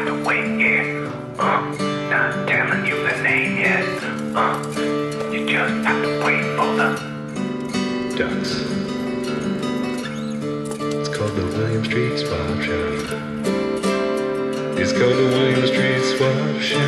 have to wait, yeah. Not telling you the name yet. You just have to wait for the ducks. It's called the William Street Swap Shop. It's called the William Street Swap Shop.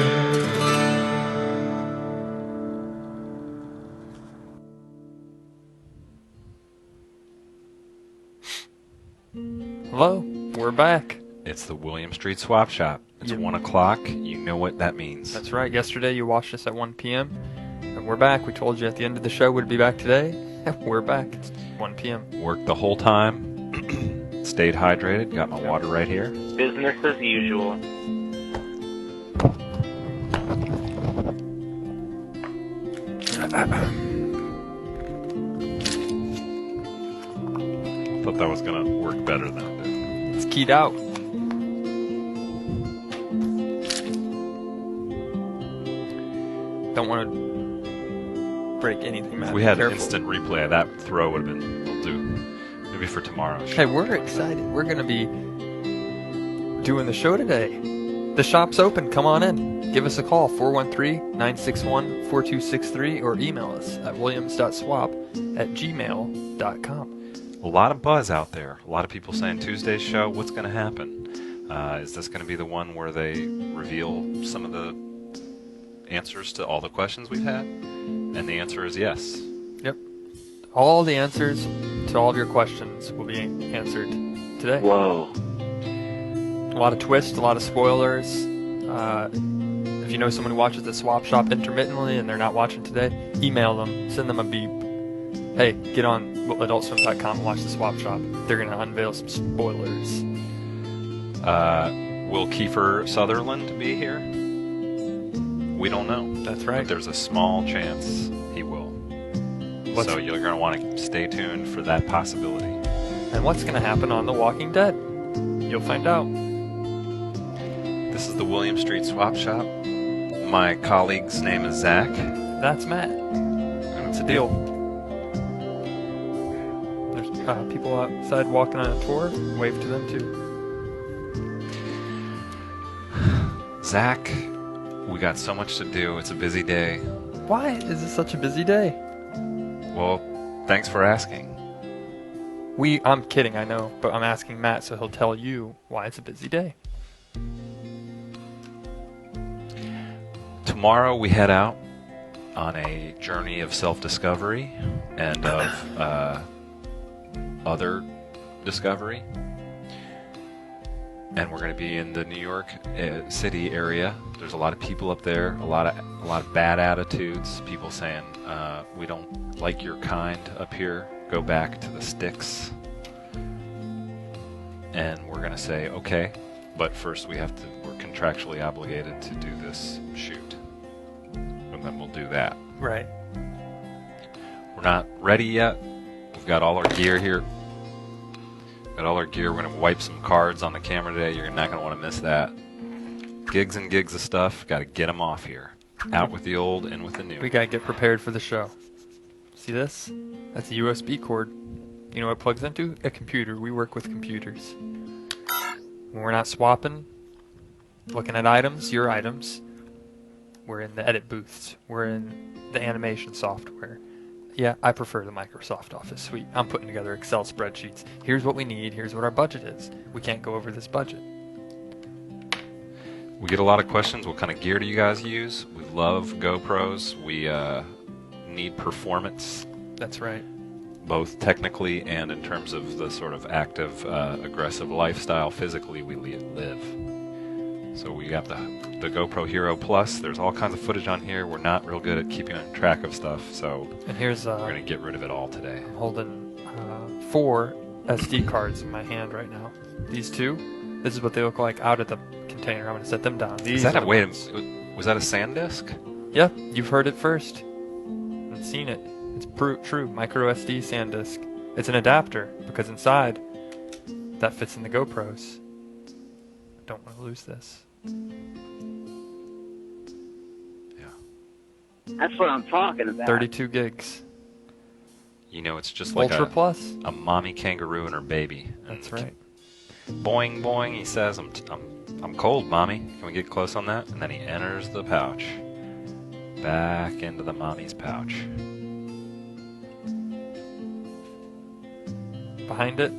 Hello, we're back. It's the William Street Swap Shop. It's 1 o'clock. You know what that means. That's right. Yesterday you watched us at 1 p.m. And we're back. We told you at the end of the show we'd be back today. We're back. It's 1 p.m. Worked the whole time. Stayed hydrated. Got my water right here. Business as usual. Thought that was going to work better than it did. It's keyed out. Don't want to break anything, Matt. If we had Careful. instant replay, that throw would have been, we'll do maybe for tomorrow. Hey, we're excited. We're going to be doing the show today. The shop's open. Come on in. Give us a call, 413-961-4263, or email us at williams.swap@gmail.com. A lot of buzz out there. A lot of people saying Tuesday's show, what's going to happen? Is this going to be the one where they reveal some of the answers to all the questions we've had? And the answer is yes. Yep. All the answers to all of your questions will be answered today. Whoa. A lot of twists, a lot of spoilers. If you know someone who watches the Swap Shop intermittently and they're not watching today, email them, send them a beep. Hey, get on adultswim.com and watch the Swap Shop. They're going to unveil some spoilers. Will Kiefer Sutherland be here? We don't know. That's right. But there's a small chance he will. So you're going to want to stay tuned for that possibility. And what's going to happen on The Walking Dead? You'll find out. This is the William Street Swap Shop. My colleague's name is Zach. That's Matt. It's a deal. There's people outside walking on a tour. Wave to them too. Zach, we got so much to do. It's a busy day. Why is this such a busy day? Well, thanks for asking. I'm kidding, I know, but I'm asking Matt so he'll tell you why it's a busy day. Tomorrow we head out on a journey of self-discovery and of other discovery. And we're going to be in the New York City area. There's a lot of people up there, a lot of bad attitudes, people saying, we don't like your kind up here, go back to the sticks. And we're going to say, okay, but first we're contractually obligated to do this shoot. And then we'll do that. Right. We're not ready yet. We've got all our gear here. Got all our gear. We're going to wipe some cards on the camera today. You're not going to want to miss that. Gigs and gigs of stuff. Got to get them off here. Out with the old, in with the new. We got to get prepared for the show. See this? That's a USB cord. You know what it plugs into? A computer. We work with computers. When we're not swapping, looking at items, your items, we're in the edit booths. We're in the animation software. Yeah, I prefer the Microsoft Office suite. I'm putting together Excel spreadsheets. Here's what we need. Here's what our budget is. We can't go over this budget. We get a lot of questions. What kind of gear do you guys use? We love GoPros. We need performance. That's right. Both technically and in terms of the sort of active, aggressive lifestyle physically we live. So we got the GoPro Hero Plus. There's all kinds of footage on here. We're not real good at keeping track of stuff, so and here's we're going to get rid of it all today. I'm holding 4 SD cards in my hand right now. These two, this is what they look like out of the container. I'm going to set them down. Was that a SanDisk? Yeah, you've heard it first and seen it. It's true. Micro SD SanDisk. It's an adapter because inside that fits in the GoPros. Don't want to lose this. Yeah. That's what I'm talking about. 32 gigs. You know, it's just like Ultra Plus. a mommy kangaroo and her baby. That's right. Boing boing, he says. I'm I'm cold, mommy. Can we get close on that? And then he enters the pouch. Back into the mommy's pouch. Behind it,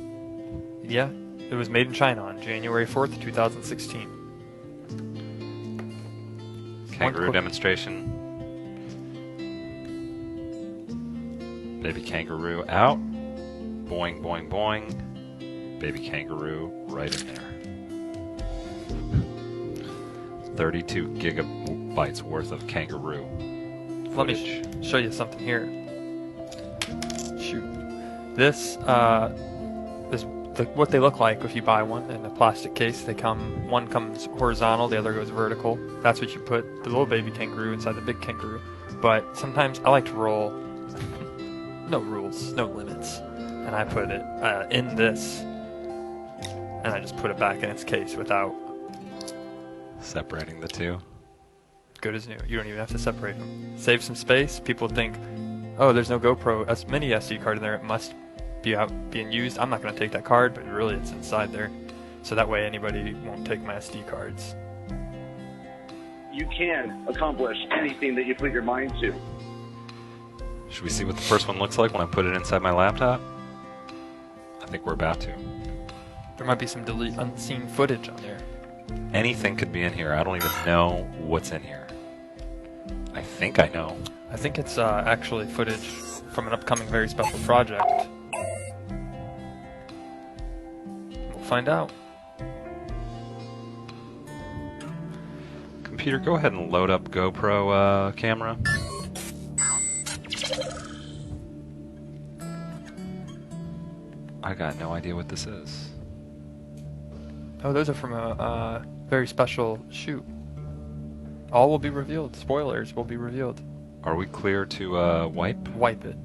yeah, it was made in China on January 4th, 2016. Kangaroo quick- demonstration. Baby kangaroo out. Boing, boing, boing. Baby kangaroo right in there. 32 gigabytes worth of kangaroo. Let me footage. show you something here. Shoot. This, what they look like if you buy one in a plastic case. One comes horizontal, the other goes vertical. That's what you put the little baby kangaroo inside the big kangaroo. But sometimes I like to roll, no rules, no limits. And I put it in this, and I just put it back in its case without Separating the two. good as new. You don't even have to separate them. Save some space. People think, oh, there's no GoPro mini SD card in there. It must be out being used. I'm not going to take that card, but really it's inside there. So that way anybody won't take my SD cards. You can accomplish anything that you put your mind to. Should we see what the first one looks like when I put it inside my laptop? I think we're about to. There might be some delete unseen footage on there. Anything could be in here. I don't even know what's in here. I think I know. I think it's actually footage from an upcoming very special project. We'll find out. Computer, go ahead and load up GoPro camera. I got no idea what this is. Oh, those are from a very special shoot. All will be revealed. Spoilers will be revealed. Are we clear to wipe? Wipe it.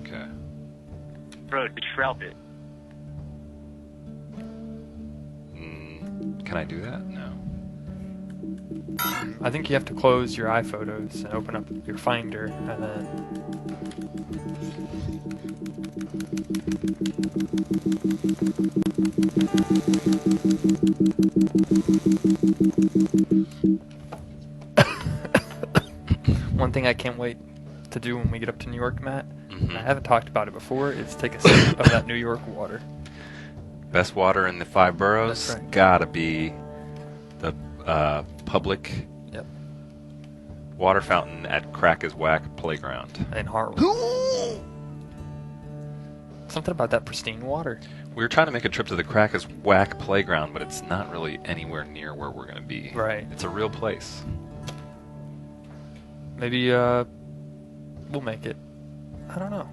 Okay. Bro, shroud it. Can I do that? No. I think you have to close your iPhotos and open up your Finder, and then one thing I can't wait to do when we get up to New York, Matt, and I haven't talked about it before, is take a sip of that New York water. Best water in the 5 boroughs? That's right. Gotta be the public Yep. water fountain at Crack is Whack Playground. In Harlem. Something about that pristine water. We were trying to make a trip to the Crack is Whack Playground, but it's not really anywhere near where we're gonna be. Right. It's a real place. Maybe we'll make it. I don't know.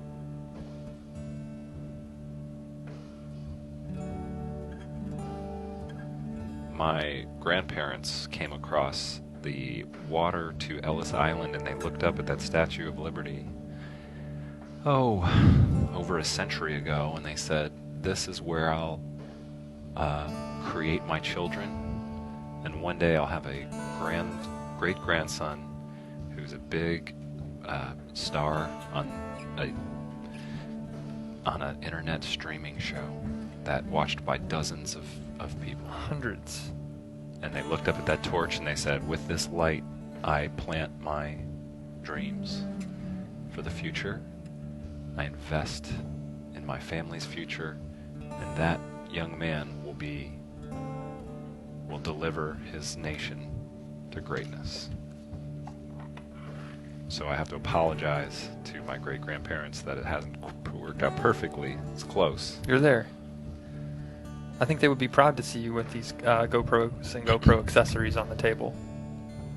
My grandparents came across the water to Ellis Island and they looked up at that Statue of Liberty. Oh, over a century ago, and they said, this is where I'll create my children, and one day I'll have a great-grandson who's a big star on an internet streaming show that watched by dozens of people. Hundreds. And they looked up at that torch and they said, with this light, I plant my dreams for the future. I invest in my family's future, and that young man will deliver his nation to greatness. So I have to apologize to my great-grandparents that it hasn't worked out perfectly. It's close. You're there. I think they would be proud to see you with these GoPros and GoPro accessories on the table,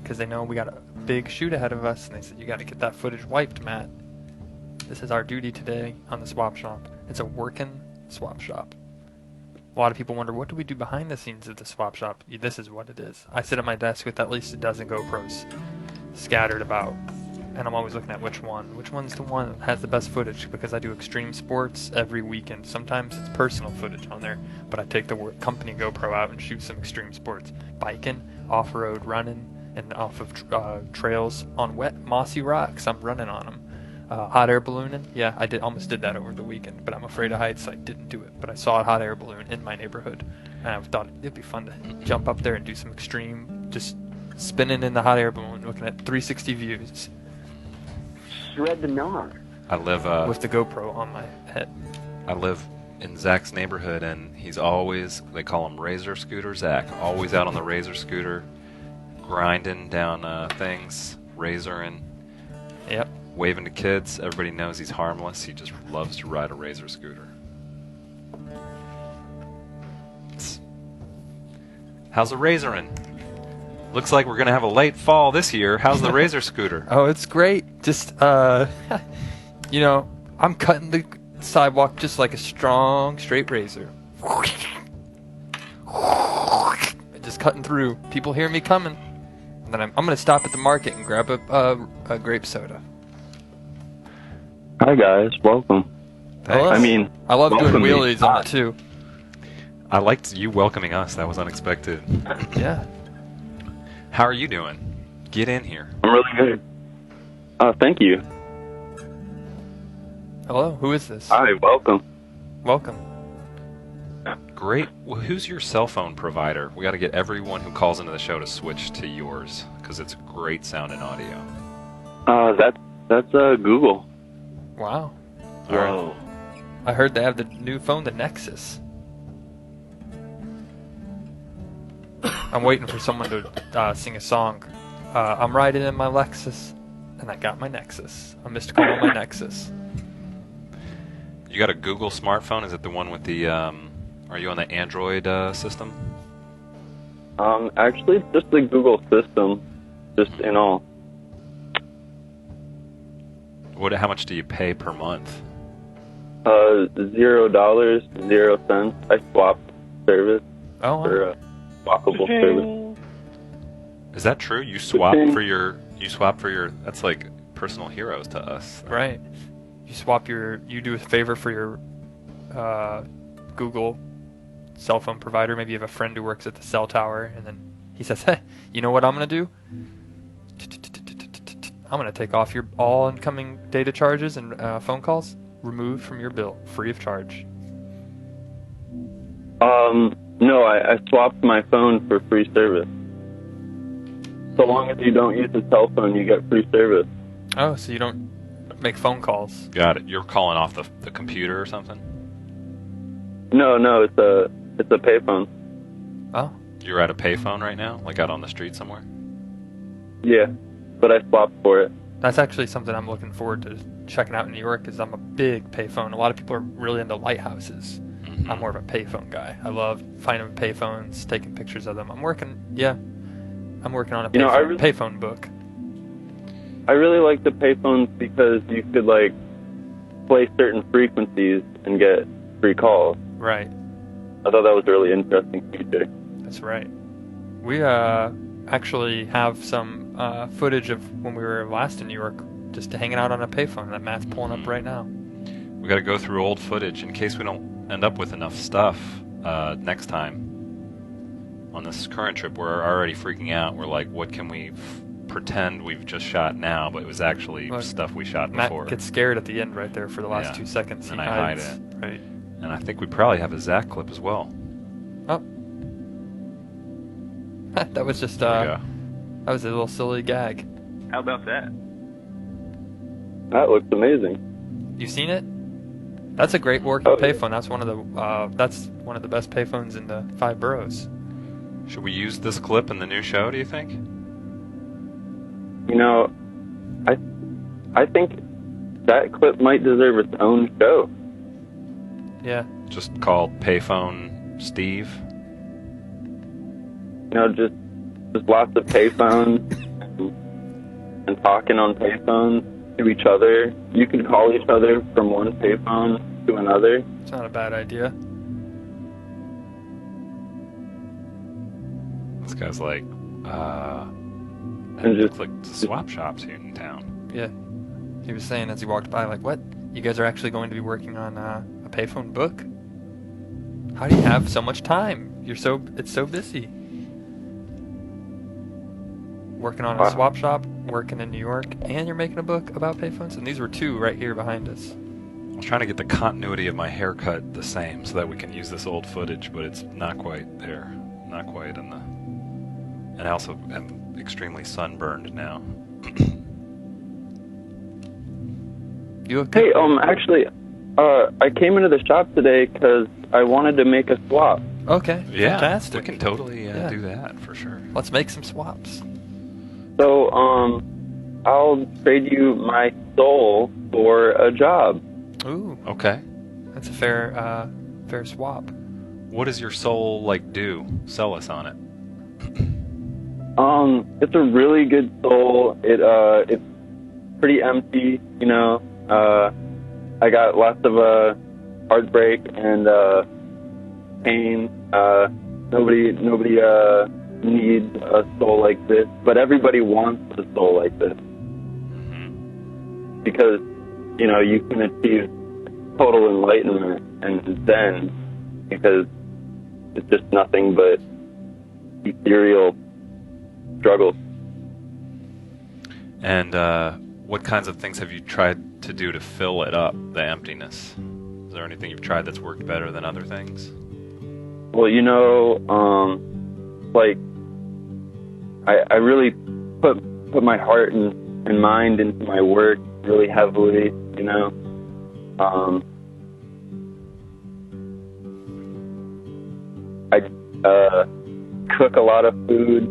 because they know we got a big shoot ahead of us, and they said, you got to get that footage wiped, Matt. This is our duty today on the swap shop. It's a working swap shop. A lot of people wonder, what do we do behind the scenes of the swap shop? This is what it is. I sit at my desk with at least a dozen GoPros scattered about, and I'm always looking at which one's the one that has the best footage, because I do extreme sports every weekend. Sometimes it's personal footage on there, but I take the company GoPro out and shoot some extreme sports. Biking, off-road, running, and off of trails on wet, mossy rocks. I'm running on them. Hot air ballooning, yeah, I almost did that over the weekend, but I'm afraid of heights, so I didn't do it. But I saw a hot air balloon in my neighborhood. And I thought it'd be fun to jump up there and do some extreme, just spinning in the hot air balloon, looking at 360 views Shred the gnar. I live with the GoPro on my head. I live in Zach's neighborhood, and he's always, they call him Razor Scooter Zach, always out on the Razor scooter, grinding down things, razoring, Yep. waving to kids. Everybody knows he's harmless. He just loves to ride a Razor scooter. How's the razoring? Looks like we're going to have a late fall this year. How's the Razor scooter? Oh, it's great. Just, you know, I'm cutting the sidewalk just like a strong, straight razor. Just cutting through. People hear me coming. And then I'm going to stop at the market and grab a grape soda. Hi guys, welcome. Hello. I mean, I love doing welcome me. wheelies on it too. I liked you welcoming us. That was unexpected. Yeah. How are you doing? Get in here. I'm really good. Thank you. Hello. Who is this? Hi, welcome. Welcome. Great. Well, who's your cell phone provider? We got to get everyone who calls into the show to switch to yours because it's great sound and audio. That's Google. Wow. All right. I heard they have the new phone, the Nexus. I'm waiting for someone to sing a song. I'm riding in my Lexus, and I got my Nexus. I missed a call on my Nexus. You got a Google smartphone? Is it the one with the? Are you on the Android system? Actually, it's just the Google system, just in all. How much do you pay per month? $0, 0 cents. I swapped service Oh, wow. for swappable service. Is that true? You swap for your. That's like personal heroes to us. Right. You do a favor for your Google cell phone provider. Maybe you have a friend who works at the cell tower, and then he says, hey, you know what I'm going to do? I'm going to take off your all incoming data charges and phone calls removed from your bill, free of charge. No, I swapped my phone for free service. So long as you don't use the cell phone, you get free service. Oh, so you don't make phone calls. Got it. You're calling off the computer or something? No, it's a payphone. Oh, You're at a payphone right now? Like out on the street somewhere? Yeah, but I swapped for it. that's actually something I'm looking forward to checking out in New York, because I'm a big payphone. A lot of people are really into lighthouses. Mm-hmm. I'm more of a payphone guy. I love finding payphones, taking pictures of them. I'm working on a payphone book. I really like the payphones because you could like play certain frequencies and get free calls. Right. I thought that was a really interesting feature. That's right. We actually have some footage of when we were last in New York, just hanging out on a payphone that Matt's pulling up right now. We got to go through old footage in case we don't end up with enough stuff next time. On this current trip, we're already freaking out. We're like, what can we pretend we've just shot now, but it was actually stuff we shot before. Matt gets scared at the end right there for the last 2 seconds. And he I hide hides. it. Right. And I think we probably have a Zach clip as well. Oh. That was just There we go. that was a little silly gag. How about that? That looks amazing. You seen it? That's a great working payphone. That's one of the best payphones in the 5 boroughs. Should we use this clip in the new show, do you think? You know, I think that clip might deserve its own show. Yeah. Just called Payphone Steve? You know, just lots of payphones and talking on payphones to each other. You can call each other from one payphone to another. It's not a bad idea. This guy's like, And it just- looks like swap shops here in town. Yeah. He was saying as he walked by, like, what? You guys are actually going to be working on a payphone book? How do you have so much time? It's so busy. Working on a swap shop, working in New York, and you're making a book about payphones? And these were 2 right here behind us. I'm trying to get the continuity of my haircut the same so that we can use this old footage, but it's not quite there. Not quite in the... And I also am extremely sunburned now. You look Hey, good. actually, I came into the shop today because I wanted to make a swap. Okay, Yeah, fantastic. we can totally Yeah. do that for sure. Let's make some swaps. So, I'll trade you my soul for a job. Ooh, Okay. that's a fair swap. What does your soul like do? Sell us on it. It's a really good soul. It's pretty empty, you know. I got lots of heartbreak and pain. Nobody needs a soul like this, but everybody wants a soul like this because you know you can achieve total enlightenment and Zen because it's just nothing but ethereal struggle. And what kinds of things have you tried to do to fill it up, the emptiness? Is there anything you've tried that's worked better than other things? Well, you know, like I really put my heart and mind into my work really heavily, you know. I cook a lot of food,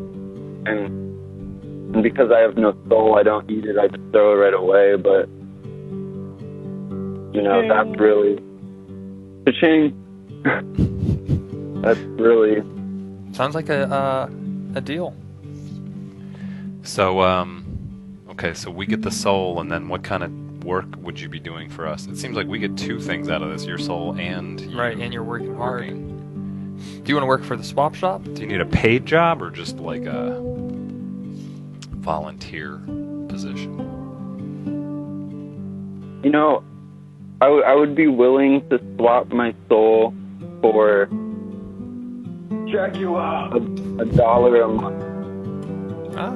and because I have no soul, I don't eat it. I just throw it right away. But you know, that's really cha-ching. That's really Sounds like a deal. So, okay, so we get the soul, and then what kind of work would you be doing for us? It seems like we get two things out of this, your soul and you Right, and you're working hard. working. Do you want to work for the swap shop? Do you need a paid job or just like a volunteer position? You know, I would be willing to swap my soul for Check you out. $1 a month, Ah,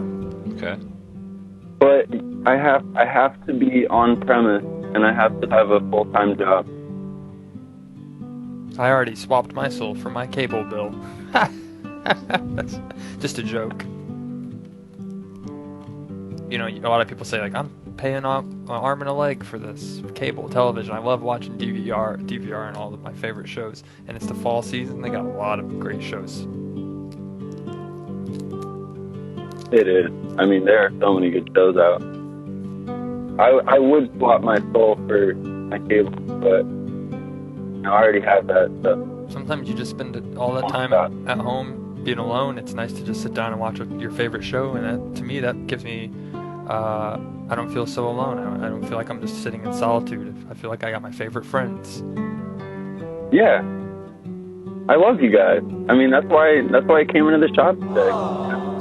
Okay. but I have to be on premise and I have to have a full-time job. I already swapped my soul for my cable bill. That's just a joke. You know, a lot of people say like, I'm paying off an arm and a leg for this cable television. I love watching DVR and all of my favorite shows. And it's the fall season. They got a lot of great shows. It is. I mean, there are so many good shows out. I would swap my soul for my cable, but I already have that stuff. Sometimes you just spend all that time at home being alone. It's nice to just sit down and watch your favorite show. And that, to me, that gives me... I don't feel so alone. I don't feel like I'm just sitting in solitude. I feel like I got my favorite friends. Yeah, I love you guys. I mean, that's why I came into the shop today.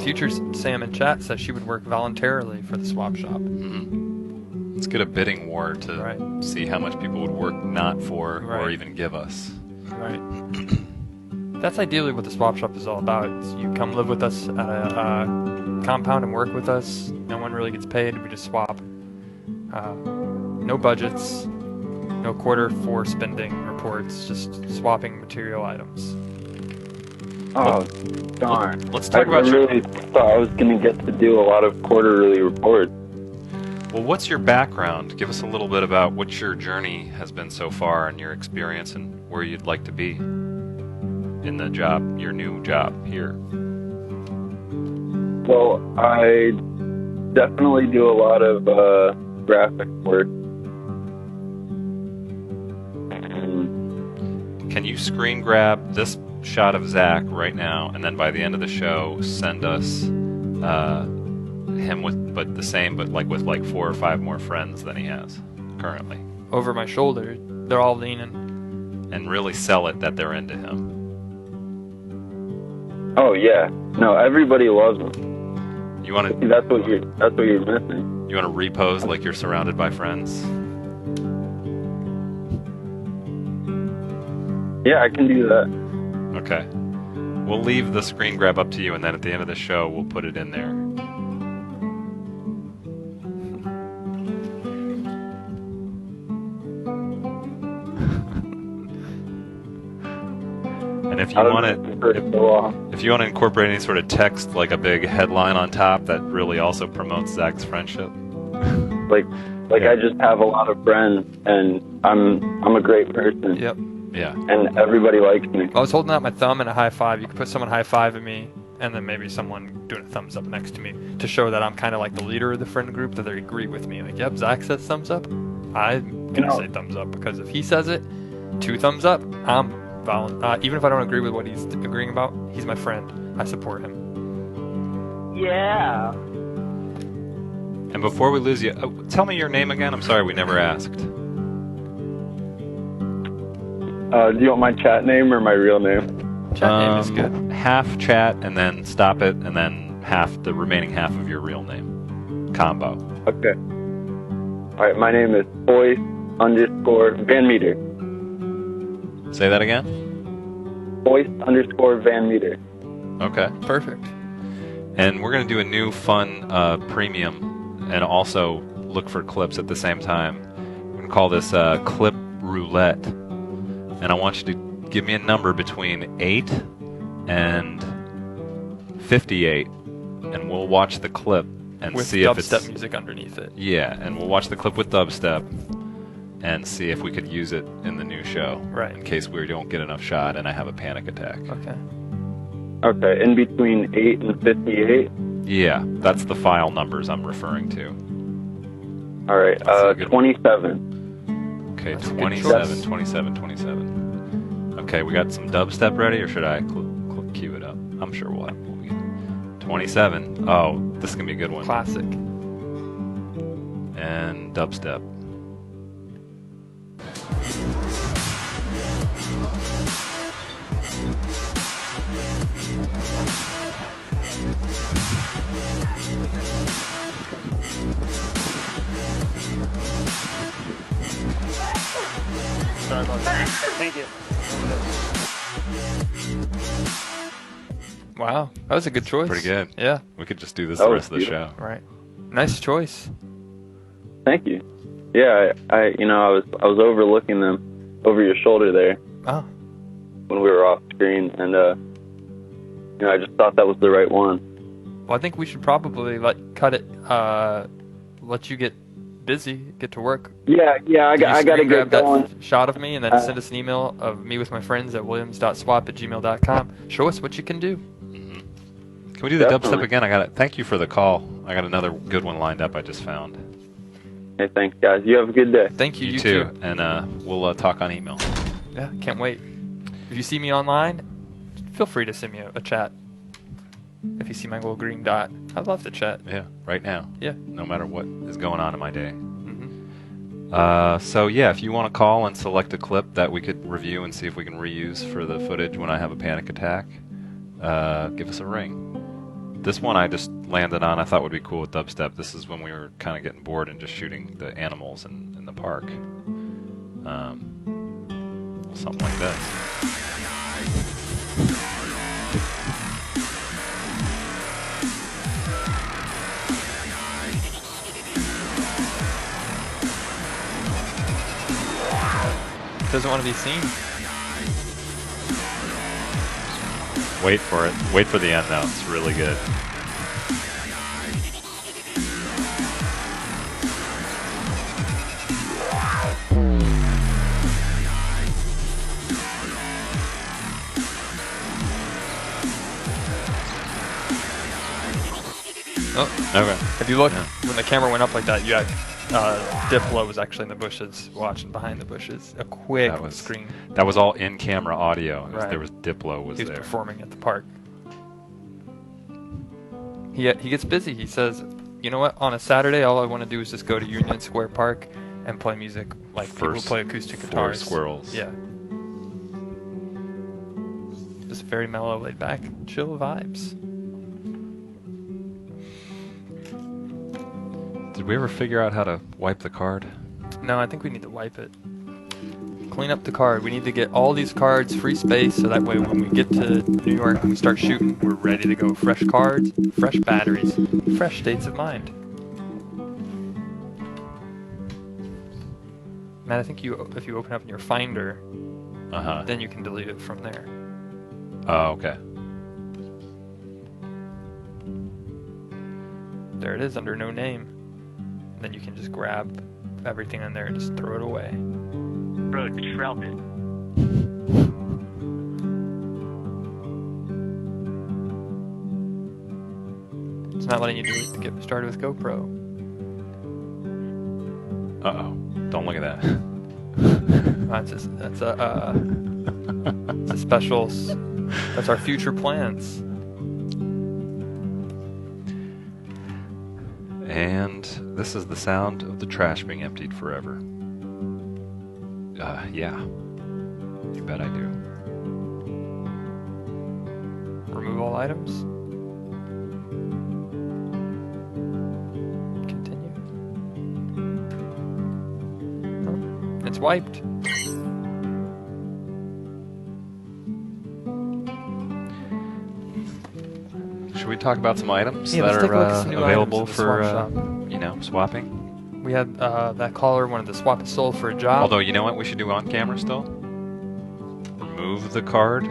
Future Sam in chat says she would work voluntarily for the swap shop. Let's get a bidding war to Right. see how much people would work not for or Right. even give us. Right. That's ideally what the swap shop is all about. Is you come live with us at a compound and work with us. No one really gets paid. We just swap. No budgets. No quarter four spending reports. Just swapping material items. Oh, darn. Let's talk about I your... really thought I was going to get to do a lot of quarterly reports. Well, what's your background? Give us a little bit about what your journey has been so far and your experience and where you'd like to be in the job, your new job here. Well, I definitely do a lot of graphic work. Can you screen grab this shot of Zach right now, and then by the end of the show, send us him with, but the same, but like with like 4 or 5 more friends than he has currently, Over my shoulder, they're all leaning. and really sell it that they're into him. Oh yeah, no, everybody loves them. You want See, to that's what you're missing. repose like you're surrounded by friends. Yeah, I can do that. Okay. We'll leave the screen grab up to you, and then at the end of the show, we'll put it in there. if you I was want looking for to, it so long. if you want to incorporate any sort of text, like a big headline on top, that really also promotes Zach's friendship. Like Yeah. I just have a lot of friends, and I'm a great person, Yep. Yeah. and everybody likes me. I was holding out my thumb and a high five. You could put someone high fiving me, and then maybe someone doing a thumbs up next to me to show that I'm kind of like the leader of the friend group, that they agree with me. Like, yep, Zach says thumbs up. I'm gonna say thumbs up, because if he says it, 2 thumbs up. Even if I don't agree with what he's agreeing about, he's my friend. I support him. Yeah. And before we lose you, tell me your name again. I'm sorry, we never asked. Do you want my chat name or my real name? Chat name is good. Half chat, and then stop it, and then the remaining half of your real name. Combo. Okay. All right, my name is Voice_Van Meter. Say that again? Voice_Van Meter. Okay. Perfect. And we're going to do a new fun premium, and also look for clips at the same time. We're going to call this Clip Roulette. And I want you to give me a number between 8 and 58, and we'll watch the clip and With see if it's dubstep music underneath it. Yeah, and we'll watch the clip with dubstep and see if we could use it in the new show. Right. In case we don't get enough shot and I have a panic attack. Okay. Okay, in between 8 and 58. Yeah, that's the file numbers I'm referring to. All right, That's a good 27. Okay, That's a good 27, choice. 27, 27. Okay, we got some dubstep ready, or should I cue it up? I'm sure we'll 27. Oh, this is going to be a good one. Classic. And dubstep. Sorry about that. Thank you. Wow, that was a good choice. Pretty good. Yeah. We could just do this That the was rest of the show. beautiful. Right. Nice choice. Thank you. Yeah, I was overlooking them over your shoulder there Oh. when we were off screen, and I just thought that was the right one. Well, I think we should probably let you get busy, get to work. Yeah, I Can you got to screen grab get going. that shot of me and then send us an email of me with my friends at williams.swap@gmail.com. Show us what you can do. Can we do the Definitely. dubstep again? Thank you for the call. I got another good one lined up I just found. Hey, thanks, guys. You have a good day. Thank you. You too. And we'll talk on email. Yeah, can't wait. If you see me online, feel free to send me a chat. If you see my little green dot, I'd love to chat. Yeah, right now. Yeah. No matter what is going on in my day. Mm-hmm. So yeah, if you want to call and select a clip that we could review and see if we can reuse for the footage when I have a panic attack, give us a ring. This one I just landed on, I thought would be cool with dubstep. This is when we were kind of getting bored and just shooting the animals in the park. Something like this. Doesn't want to be seen. Wait for it. Wait for the end though. It's really good. Oh, Okay. if you look, Yeah. when the camera went up like that, you had Diplo was actually in the bushes, watching behind the bushes. A quick That was- screen. That was all in-camera audio. Right. There was Diplo was He was there. performing at the park. He gets busy. He says, "You know what? On a Saturday, all I want to do is just go to Union Square Park and play music like people who play acoustic Four guitars." squirrels. Yeah. Just very mellow, laid back, chill vibes. Did we ever figure out how to wipe the card? No, I think we need to wipe it. Clean up the card. We need to get all these cards free space so that way when we get to New York and we start shooting, we're ready to go. Fresh cards, fresh batteries, fresh states of mind. Matt, I think if you open up in your Finder, Uh-huh. then you can delete it from there. Oh, okay. There it is under no name. And then you can just grab everything in there and just throw it away. Bro, shroud it. It's not letting you do it to get started with GoPro. Uh-oh. Don't look at that. That's a special. That's our future plans. And this is the sound of the trash being emptied forever. Yeah. You bet I do. Remove all items. Continue. Oh, it's wiped. Should we talk about some items Yeah, that let's take a look at are some new available items in the for, swap shop. swapping? We had that caller wanted to swap his soul for a job. Although, you know what we should do on camera still? Remove the card,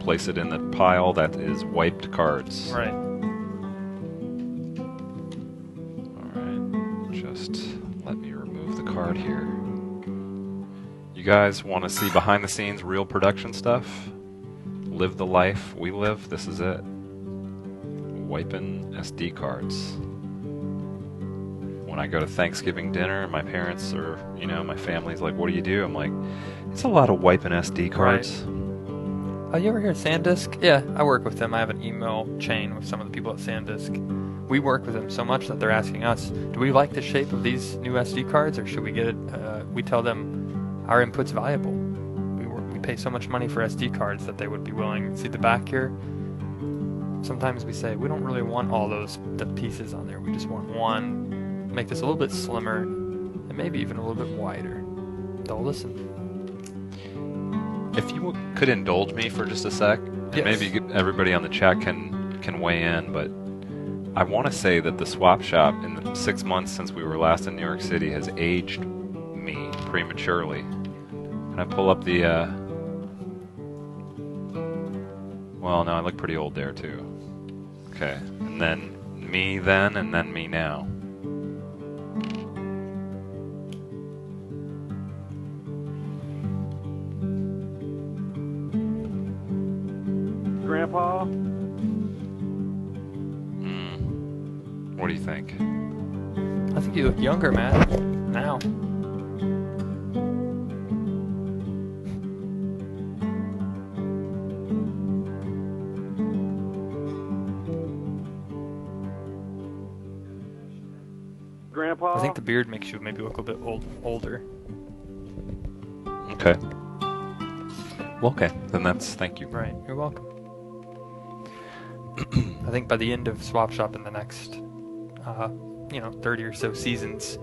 place it in the pile that is wiped cards. Right. Alright, just let me remove the card here. You guys want to see behind the scenes real production stuff? Live the life we live? This is it. Wiping SD cards. When I go to Thanksgiving dinner, my parents or, my family's like, what do you do? I'm like, it's a lot of wiping SD cards. You ever hear of SanDisk? Yeah, I work with them. I have an email chain with some of the people at SanDisk. We work with them so much that they're asking us, do we like the shape of these new SD cards or should we get it? We tell them our input's valuable. We pay so much money for SD cards that they would be willing. See the back here? Sometimes we say, we don't really want all the pieces on there. We just want one. Make this a little bit slimmer and maybe even a little bit wider. They'll listen. If you could indulge me for just a sec, and Yes. maybe everybody on the chat can weigh in, but I want to say that the swap shop in the 6 months since we were last in New York City has aged me prematurely. Can I pull up the, well, no, I look pretty old there too. Okay, and then me then, and then me now. Grandpa? What do you think? I think you look younger, man. Now. Grandpa? I think the beard makes you maybe look a bit older. Okay. Well, okay, then thank you. Right, you're welcome. I think by the end of Swap Shop in the next, 30 or so seasons,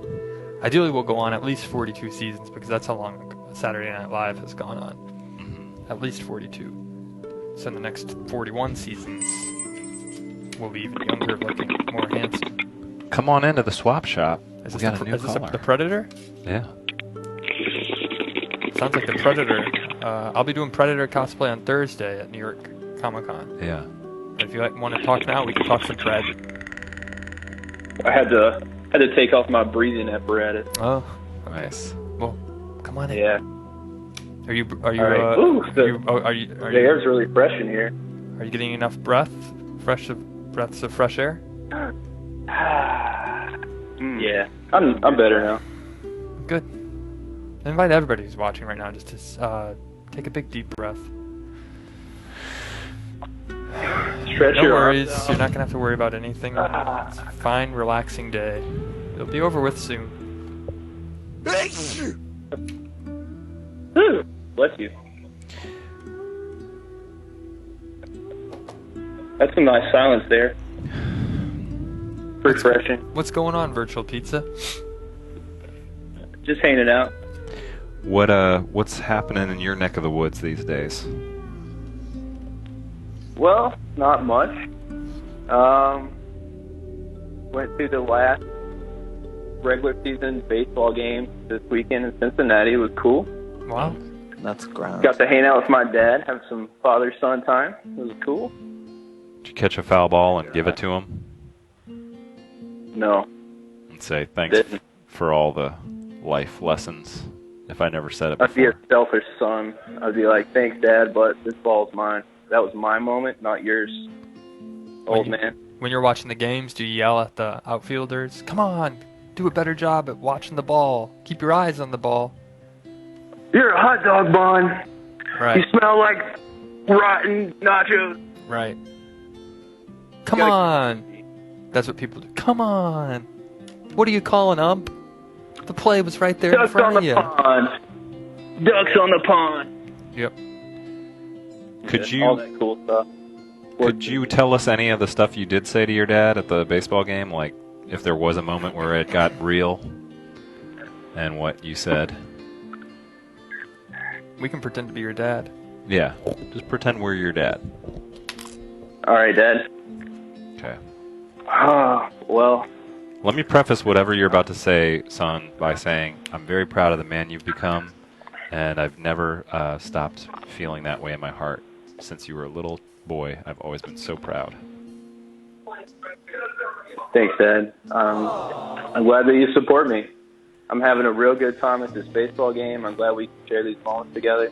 ideally we'll go on at least 42 seasons because that's how long Saturday Night Live has gone on. Mm-hmm. At least 42. So in the next 41 seasons, we'll be even younger looking, more handsome. Come on into the swap shop. Is We this, got a new is this caller. the Predator? Yeah. Sounds like the Predator. I'll be doing Predator cosplay on Thursday at New York Comic Con. Yeah. If you want to talk now, we can talk some Pred. I had to take off my breathing apparatus. Oh, okay. Nice. Well, come on in. Yeah. Are you All right. Ooh, are you The air's really fresh in here. are you getting enough breaths of fresh air? Yeah. I'm better now. Good. I invite everybody who's watching right now just to take a big deep breath. Stretch No your worries. arms You're out. not gonna have to worry about anything. It's a fine, relaxing day. It'll be over with soon. Ooh, bless you. That's some nice silence there. Refreshing. What's going on, Virtual Pizza? Just hanging out. What's happening in your neck of the woods these days? Well, not much. Went to the last regular season baseball game this weekend in Cincinnati. It was cool. Wow. That's ground. Got to hang out with my dad, have some father-son time. It was cool. Did you catch a foul ball and give it to him? No. And say thanks Didn't. for all the life lessons, if I never said it I'd be a before. selfish son. I'd be like, thanks, Dad, but this ball's mine. That was my moment, not yours, old man. When you're watching the games, do you yell at the outfielders, "Come on, do a better job at watching the ball. Keep your eyes on the ball." You're a hot dog bun. Right. You smell like rotten nachos. Right. Come Gotta- on. That's what people do. Come on. What are you calling, ump? The play was right there in Ducks front on of the you. pond. Ducks on the pond. Yep. Could Yeah, all you that cool stuff. could you tell us any of the stuff you did say to your dad at the baseball game? Like, if there was a moment where it got real, and what you said? We can pretend to be your dad. Yeah, just pretend we're your dad. All right, Dad. Okay. Well, Let me preface whatever you're about to say, son, by saying I'm very proud of the man you've become, and I've never stopped feeling that way in my heart. Since you were a little boy, I've always been so proud. thanks, Dad. I'm glad that you support me. I'm having a real good time at this baseball game. I'm glad we can share these moments together.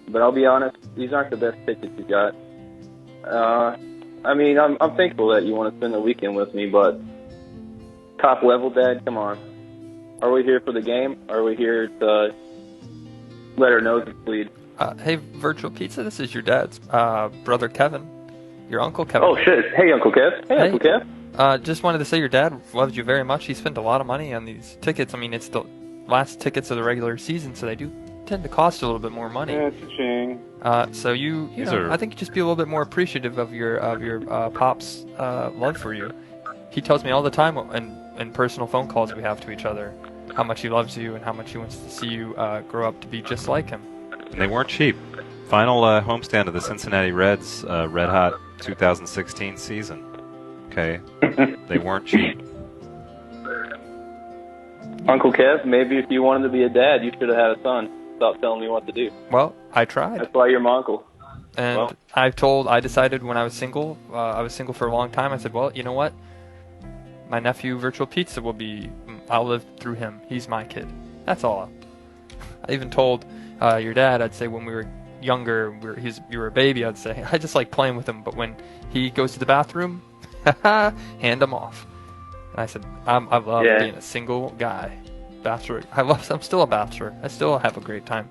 But I'll be honest, these aren't the best tickets you got. I mean, I'm thankful that you want to spend the weekend with me, but top level, Dad, come on. Are we here for the game? Or are we here to let our noses bleed? Hey, Virtual Pizza, this is your dad's brother Kevin. Your uncle Kevin. Oh, shit. Hey, Uncle Kev. Hey, Uncle Kev. Just wanted to say your dad loves you very much. He spent a lot of money on these tickets. I mean, it's the last tickets of the regular season, so they do tend to cost a little bit more money. Yeah, it's a shame. So you know, I think you just be a little bit more appreciative of your pop's love for you. He tells me all the time in personal phone calls we have to each other how much he loves you and how much he wants to see you grow up to be just like him. And they weren't cheap. Final homestand of the Cincinnati Reds Red Hot 2016 season. Okay, they weren't cheap. Uncle Kev, maybe if you wanted to be a dad, you should have had a son. Stop telling me what to do. Well, I tried. That's why you're my uncle. And Well. I decided when I was single for a long time, I said, well, you know what? My nephew, Virtual Pizza, I'll live through him. He's my kid. That's all. I even told your dad, I'd say when we were younger, you were a baby, I'd say, I just like playing with him, but when he goes to the bathroom, hand him off. And I said, I love being a single guy. Bachelor. I'm still a bachelor. I still have a great time.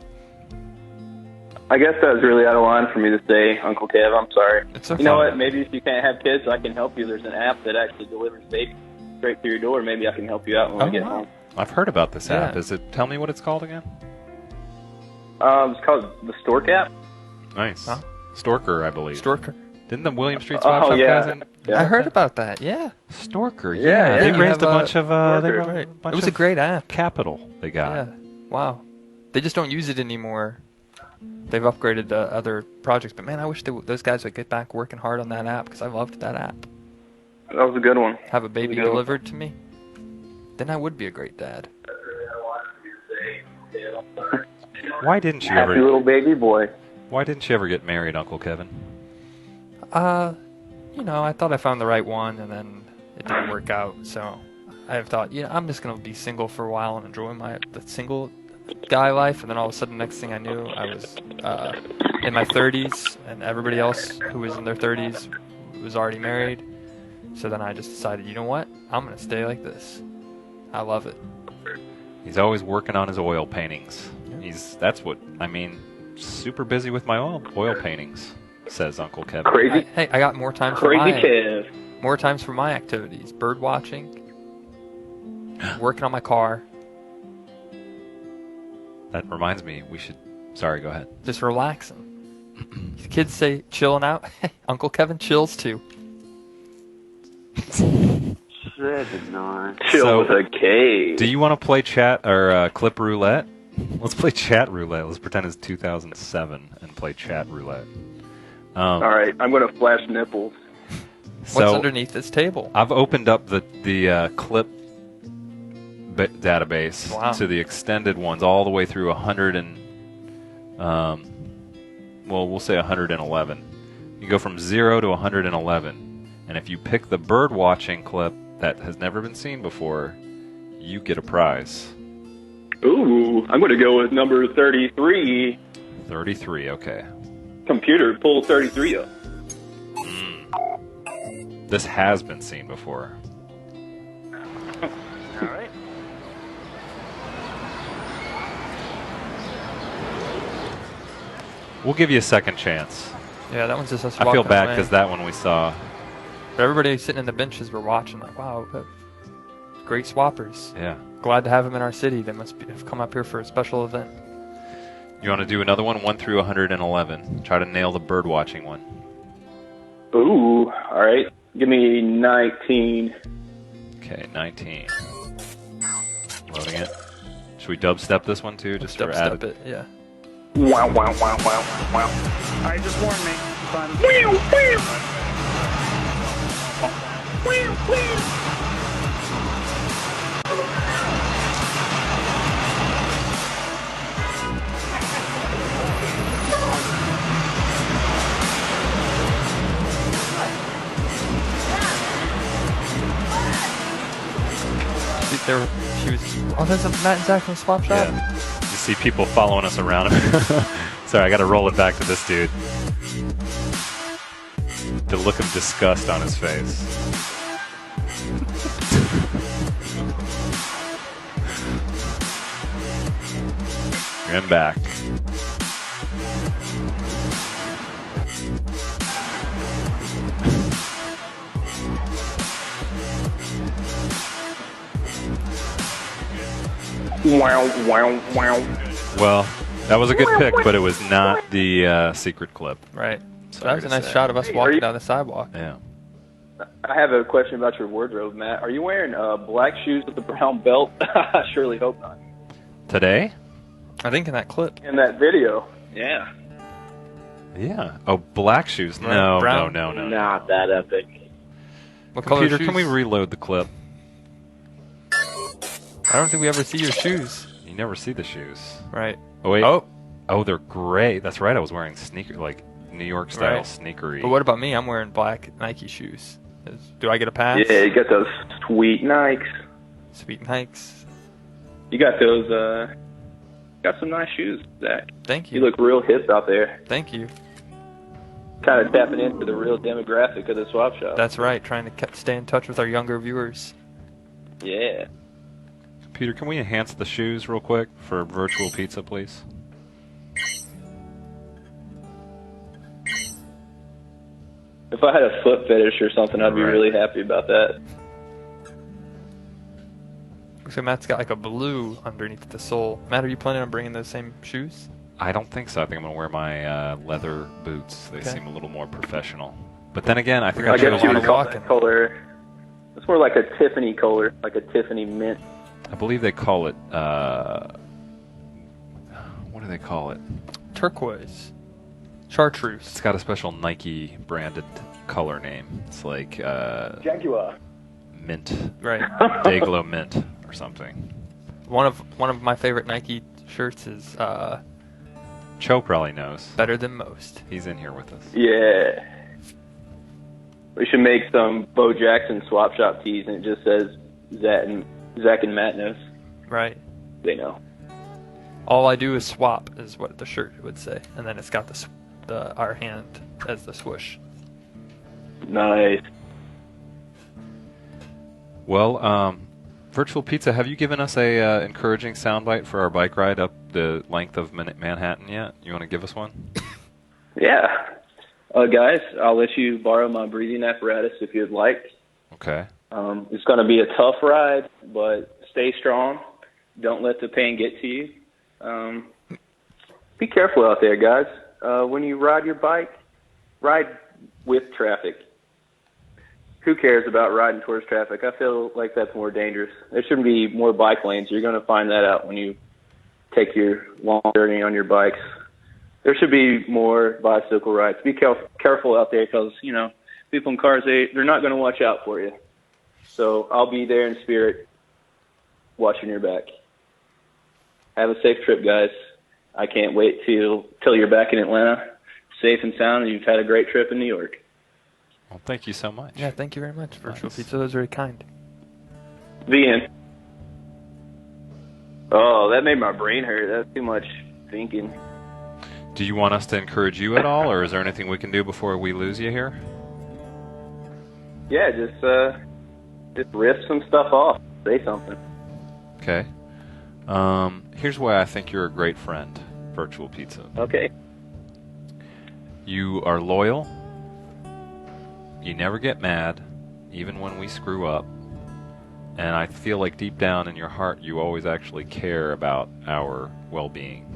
I guess that was really out of line for me to say, Uncle Kev. I'm sorry. It's okay. You know what? Maybe if you can't have kids, I can help you. There's an app that actually delivers babies straight to your door. Maybe I can help you out when we get home. I've heard about this app. Yeah. Tell me what it's called again? It's called the Stork app. Nice. Huh? Storker, I believe. Storker. Didn't the William Street Swap Shop yeah. guys in? Yeah. I heard about that. Yeah. Storker, Yeah, They yeah, you raised a have, bunch of they Storker. raised a Right. bunch It was a of great app. capital they got. Yeah. Wow. They just don't use it anymore. They've upgraded to other projects, but man, I wish those guys would get back working hard on that app because I loved that app. That was a good one. Have a baby Good one. delivered to me, then I would be a great dad. Why didn't you Happy ever little baby boy. Why didn't you ever get married, Uncle Kevin? I thought I found the right one, and then it didn't work out. So I thought, I'm just gonna be single for a while and enjoy the single guy life. And then all of a sudden, next thing I knew, I was in my 30s, and everybody else who was in their 30s was already married. So then I just decided, you know what? I'm gonna stay like this. I love it. He's always working on his oil paintings. Super busy with my oil paintings, says Uncle Kevin. Crazy. I got more time for Crazy Kev. more times for my activities: bird watching, working on my car, That reminds me, sorry, go ahead. just relaxing. The kids say chilling out. Hey, Uncle Kevin chills too. Chill So, with a K. Do you want to play chat or clip roulette? Let's play chat roulette. Let's pretend it's 2007 and play chat roulette. All right, I'm going to flash nipples. What's underneath this table? I've opened up the clip database Wow. to the extended ones all the way through Well, we'll say 111. You go from 0 to 111, and if you pick the bird watching clip that has never been seen before, you get a prize. Ooh, I'm going to go with number 33. 33, okay. Computer, pull 33 up. This has been seen before. All right. We'll give you a second chance. Yeah, that one's just us I feel walking bad away. because that one we saw. But everybody sitting in the benches were watching, like, wow, great swappers. Yeah. Glad to have them in our city. They must have come up here for a special event. You want to do another one? 1 through 111. Try to nail the bird watching one. Ooh, all right. Give me 19. Okay, 19. Loading it. Should we dubstep this one too, just for Dubstep added? it, yeah. Wow, wow, wow, wow, wow. All right, just warn me. Fun. She was. Oh, that's a Matt and Zach from Swap Shop. Yeah. You see people following us around. Sorry, I got to roll it back to this dude. The look of disgust on his face. And back. Wow, wow, wow. Well, that was a good pick, but it was not the secret clip. Right. So Sorry that was a to nice say. shot of us Hey, are walking you- down the sidewalk. Yeah. I have a question about your wardrobe, Matt. Are you wearing black shoes with a brown belt? I surely hope not. Today? I think in that clip. In that video. Yeah. Yeah. Oh, black shoes. Right, No, brown. no. Not that epic. What color Computer, shoes? can we reload the clip? I don't think we ever see your shoes. You never see the shoes. Right. Oh, wait. Oh, Oh, they're gray. That's right. I was wearing sneaker, like New York style Right. sneakery. but what about me? I'm wearing black Nike shoes. Do I get a pass? Yeah, you got those sweet Nikes. Sweet Nikes. You got those, got some nice shoes, Zach. Thank you. You look real hip out there. Thank you. Kind of tapping into the real demographic of the swap shop. That's right. Trying to stay in touch with our younger viewers. Yeah. Peter, can we enhance the shoes real quick for virtual pizza, please? If I had a foot fetish or something, I'd be Right. really happy about that. So Matt's got like a blue underneath the sole. Matt, are you planning on bringing those same shoes? I don't think so. I think I'm going to wear my leather boots. They Okay. seem a little more professional. But then again, I think I I I guess chose guess you wanna would call walk in. that color. It's more like a Tiffany color, like a Tiffany mint. I believe they call it, what do they call it? Turquoise. Chartreuse. It's got a special Nike branded color name. It's like Jaguar. mint, Right. Dayglow mint or something. One of my favorite Nike shirts is Cho probably knows. Better Than Most. He's in here with us. Yeah. We should make some Bo Jackson swap shop tees, and it just says Zach and Matt knows. Right. They know. All I do is swap is what the shirt would say, and then it's got our hand as the swoosh. Nice. Well, Virtual Pizza, have you given us a encouraging soundbite for our bike ride up the length of Manhattan yet? You want to give us one? Yeah. Guys, I'll let you borrow my breathing apparatus if you'd like. Okay. It's going to be a tough ride, but stay strong. Don't let the pain get to you. Be careful out there, guys. When you ride your bike, ride with traffic. Who cares about riding towards traffic? I feel like that's more dangerous. There shouldn't be more bike lanes. You're going to find that out when you take your long journey on your bikes. There should be more bicycle rides. Be careful out there because, you know, people in cars, they're not going to watch out for you. So I'll be there in spirit watching your back. Have a safe trip, guys. I can't wait till you're back in Atlanta, safe and sound, and you've had a great trip in New York. Well, thank you so much. Yeah, thank you very much, Virtual Nice. Pizza. That was very kind. The end. Oh, that made my brain hurt. That's too much thinking. Do you want us to encourage you at all, or is there anything we can do before we lose you here? Yeah, just riff some stuff off. Say something. Okay. Here's why I think you're a great friend, Virtual Pizza. Okay. You are loyal. You never get mad, even when we screw up. And I feel like deep down in your heart, you always actually care about our well-being.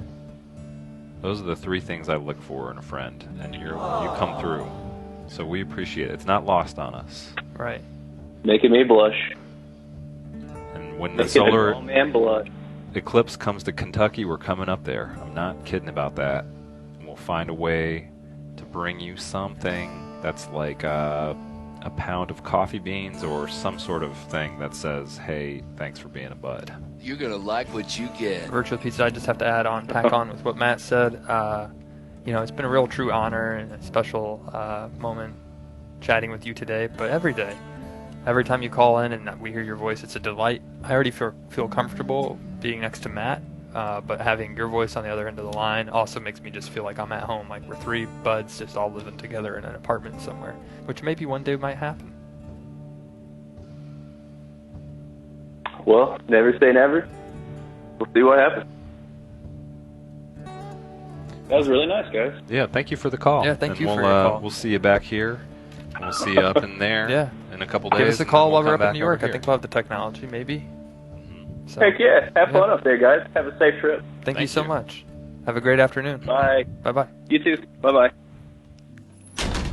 Those are the three things I look for in a friend, and you come through. So we appreciate it. It's not lost on us. Right. Making me blush. And when the Making a solar grown man blush. eclipse comes to Kentucky, we're coming up there. I'm not kidding about that. And we'll find a way to bring you something that's like a pound of coffee beans or some sort of thing that says, hey, thanks for being a bud. You're gonna like what you get. Virtual Pizza, I just have to tack on with what Matt said. It's been a real true honor and a special moment chatting with you today, but every day. Every time you call in and we hear your voice, it's a delight. I already feel comfortable being next to Matt, but having your voice on the other end of the line also makes me just feel like I'm at home, like we're three buds just all living together in an apartment somewhere, which maybe one day might happen. Well, never say never. We'll see what happens. That was really nice, guys. Yeah, thank you for the call. Yeah, thank you we'll, for your call. We'll see you back here. We'll see you up in there Yeah. in a couple days. Give us a and call then while we'll we're up come in New back York. over I think here. we'll have the technology, maybe. So, Heck yeah. Have fun yeah. up there, guys. Have a safe trip. Thank you Thank so you. much. Have a great afternoon. Bye. Bye-bye. You too. Bye-bye.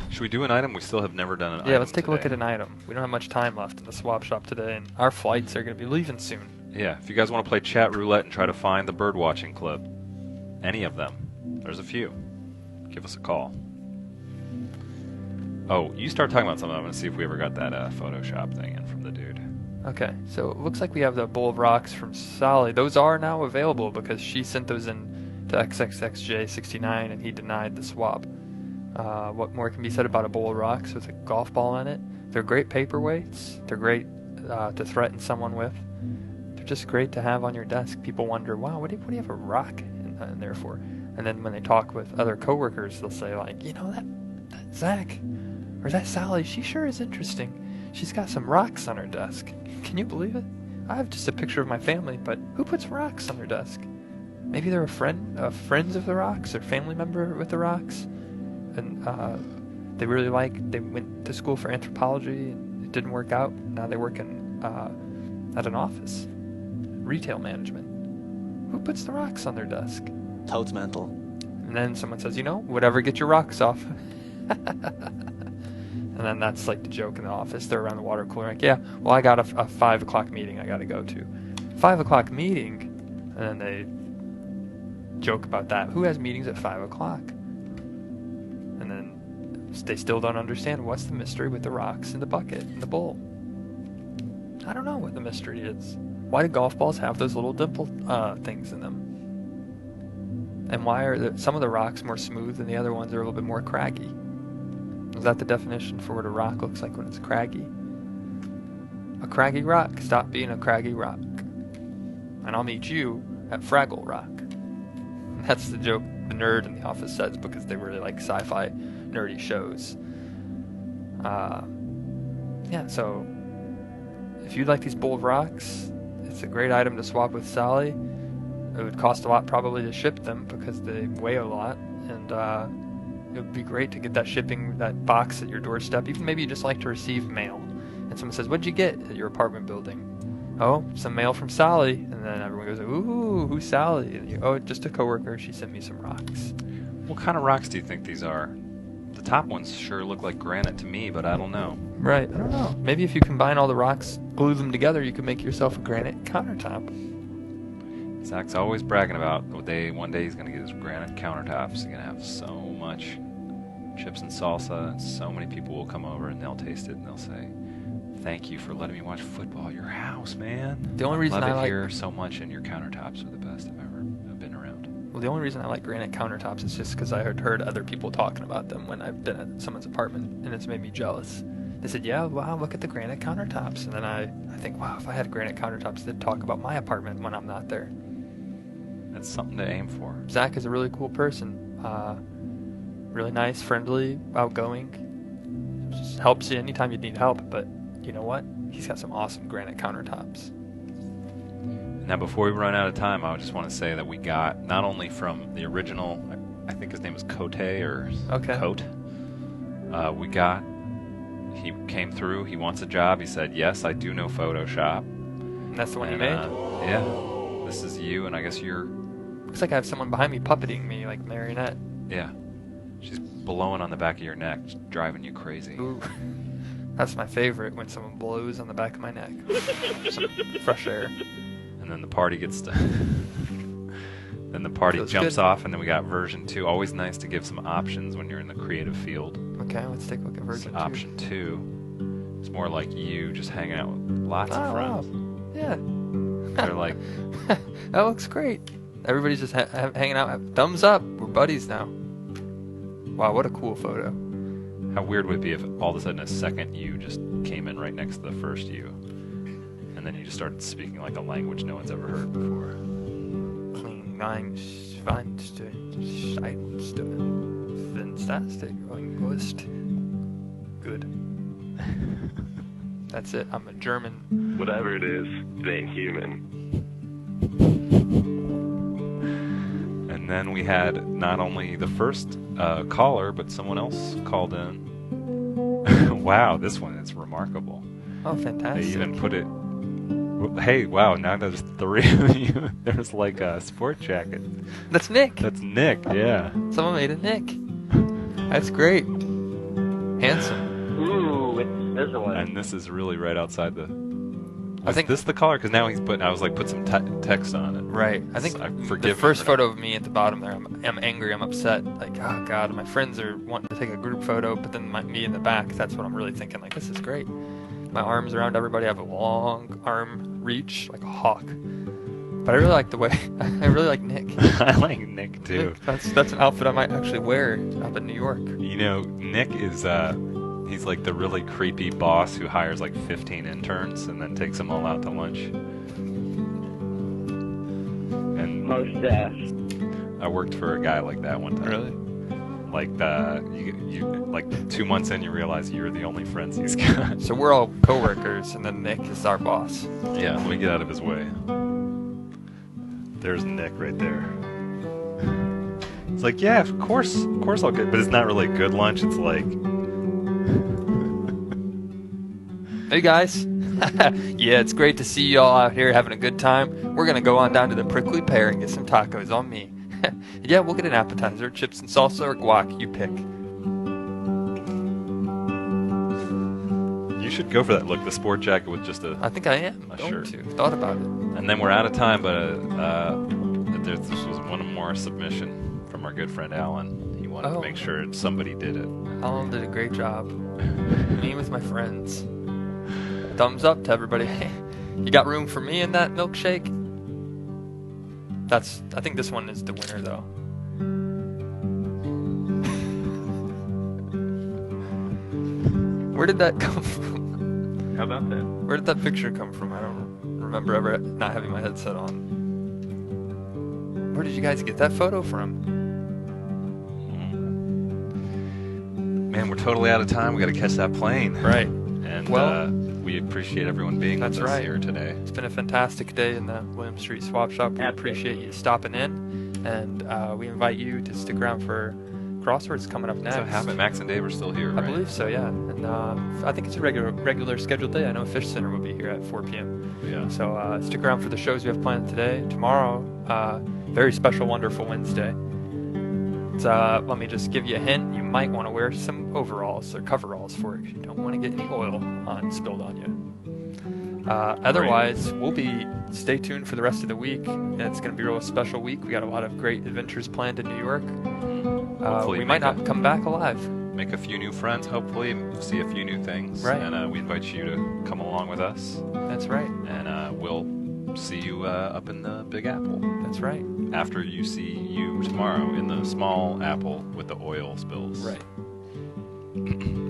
Should we do an item? We still have never done an item Yeah, let's take a look today. at an item. We don't have much time left in the swap shop today, and our flights are going to be leaving soon. Yeah, if you guys want to play chat roulette and try to find the bird watching clip, any of them, there's a few, give us a call. Oh, you start talking about something. I'm going to see if we ever got that Photoshop thing in from the dude. Okay, so it looks like we have the bowl of rocks from Sally. Those are now available because she sent those in to XXXJ69 and he denied the swap. What more can be said about a bowl of rocks with a golf ball in it? They're great paperweights. They're great to threaten someone with. They're just great to have on your desk. People wonder, wow, what do you have a rock in there for? And then when they talk with other coworkers, they'll say like, that Zach or that Sally, she sure is interesting. She's got some rocks on her desk. Can you believe it? I have just a picture of my family, but who puts rocks on their desk? Maybe they're friends of the rocks or family member with the rocks. And they went to school for anthropology and it didn't work out. Now they work in at an office, retail management. Who puts the rocks on their desk? Toad's mental. And then someone says, whatever, get your rocks off. And then that's like the joke in the office. They're around the water cooler like, yeah, well, I got a 5 o'clock meeting I got to go to. 5 o'clock meeting? And then they joke about that. Who has meetings at 5 o'clock? And then they still don't understand what's the mystery with the rocks in the bucket, in the bowl. I don't know what the mystery is. Why do golf balls have those little dimple things in them? And why are some of the rocks more smooth and the other ones are a little bit more craggy? Is that the definition for what a rock looks like when it's craggy? A craggy rock. Stop being a craggy rock. And I'll meet you at Fraggle Rock. And that's the joke the nerd in the office says because they really like sci-fi nerdy shows. So if you'd like these bowl of rocks, it's a great item to swap with Sally. It would cost a lot probably to ship them because they weigh a lot, and it would be great to get that box at your doorstep. Even maybe you just like to receive mail, and someone says, "What'd you get at your apartment building?" "Oh, some mail from Sally," and then everyone goes, "Ooh, who's Sally?" And "Oh, just a coworker. She sent me some rocks." What kind of rocks do you think these are? The top ones sure look like granite to me, but I don't know. Right, I don't know. Maybe if you combine all the rocks, glue them together, you could make yourself a granite countertop. Zach's always bragging about one day he's going to get his granite countertops. He's going to have so much chips and salsa, and so many people will come over and they'll taste it and they'll say, "Thank you for letting me watch football at your house, man. The only reason Love I it like here so much, and your countertops are the best I've been around." Well, the only reason I like granite countertops is just because I had heard other people talking about them when I've been at someone's apartment, and it's made me jealous. They said, yeah, wow, look at the granite countertops. And then I think, wow, if I had granite countertops, they'd talk about my apartment when I'm not there. That's something to aim for. Zach is a really cool person. Really nice, friendly, outgoing. Just helps you anytime you need help, but you know what? He's got some awesome granite countertops. Now, before we run out of time, I just want to say that we got not only from the original, I think his name is Cote or Cote. He came through. He wants a job. He said, "Yes, I do know Photoshop." And that's the one you made? Yeah. This is you, and I guess you're. Looks like I have someone behind me puppeting me like marionette. Yeah. She's blowing on the back of your neck, driving you crazy. Ooh. That's my favorite, when someone blows on the back of my neck. Some fresh air. And then the party gets to. Then the party Feels jumps good. off, and then we got version 2. Always nice to give some options when you're in the creative field. Okay, let's take a look at version 2. Option 2. It's more like you just hanging out with lots of friends. Wow. Yeah. They're like, that looks great. Everybody's just hanging out. Thumbs up. We're buddies now. Wow, what a cool photo. how weird would it be if all of a sudden a second you just came in right next to the first you, and then you just started speaking like a language no one's ever heard before. Fantastic. Linguist. Good. That's it. I'm a German. Whatever it is, it ain't human. And then we had not only the first caller, but someone else called in. Wow, this one is remarkable. Oh, fantastic. They even put it. Hey, wow, now there's 3 of you. There's like a sport jacket. That's Nick. That's Nick, yeah. Someone made a Nick. That's great. Handsome. Ooh, it's visible. And this is really right outside the. I think this the caller? Because now he's put. I was like, put some text on it. Right. I think the first photo of me at the bottom there, I'm angry, I'm upset. Like, oh God, my friends are wanting to take a group photo, but then me in the back, that's what I'm really thinking. Like, this is great. My arms around everybody. I have a long arm reach, like a hawk. But I really like the way. I really like Nick. I like Nick too. That's an outfit I might actually wear up in New York. You know, Nick is he's like the really creepy boss who hires like 15 interns and then takes them all out to lunch. And I worked for a guy like that one time. Really? Like you like 2 months in, you realize you're the only friends he's got. So we're all coworkers, and then Nick is our boss. Yeah, let me get out of his way. There's Nick right there. It's like, yeah, of course I'll get, but it's not really good lunch. It's like, hey guys. Yeah, it's great to see you all out here having a good time. We're gonna go on down to the Prickly Pear and get some tacos on me. Yeah, we'll get an appetizer, chips and salsa or guac, you pick. you should go for that look, the sport jacket with just a. I think I am A going shirt. to. Thought about it. And then we're out of time, but this was one more submission from our good friend Alan. He wanted to make sure somebody did it. Alan did a great job. Me with my friends. Thumbs up to everybody. You got room for me in that milkshake? I think this one is the winner though. Where did that come from? How about that? Where did that picture come from? I don't remember ever not having my headset on. Where did you guys get that photo from? Man, we're totally out of time. We got to catch that plane. Right. And Well, we appreciate everyone being that's with us right. here today. It's been a fantastic day in the William Street Swap Shop. We appreciate you stopping in, and we invite you to stick around for Crosswords coming up next. So happen. Max and Dave are still here, I right? believe so, yeah. And I think it's a regular scheduled day. I know Fish Center will be here at 4 p.m. Yeah. So stick around for the shows we have planned today. Tomorrow, very special, wonderful Wednesday. Let me just give you a hint. You might want to wear some overalls or coveralls for it because you don't want to get any oil spilled on you. Otherwise, stay tuned for the rest of the week. It's going to be a real special week. We got a lot of great adventures planned in New York. Hopefully we might not come back alive. Make a few new friends, hopefully, see a few new things. Right. And we invite you to come along with us. That's right. And we'll see you up in the Big Apple. That's right. After you see you tomorrow in the small apple with the oil spills. Right.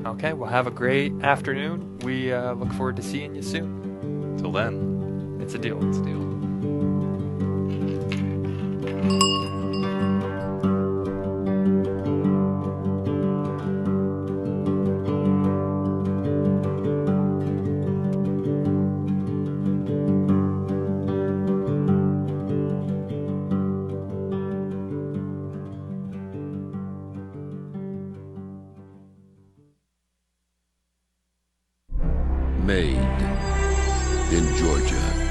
Okay, well, have a great afternoon. We look forward to seeing you soon. Till then, It's a deal. it's a deal. Made in Georgia.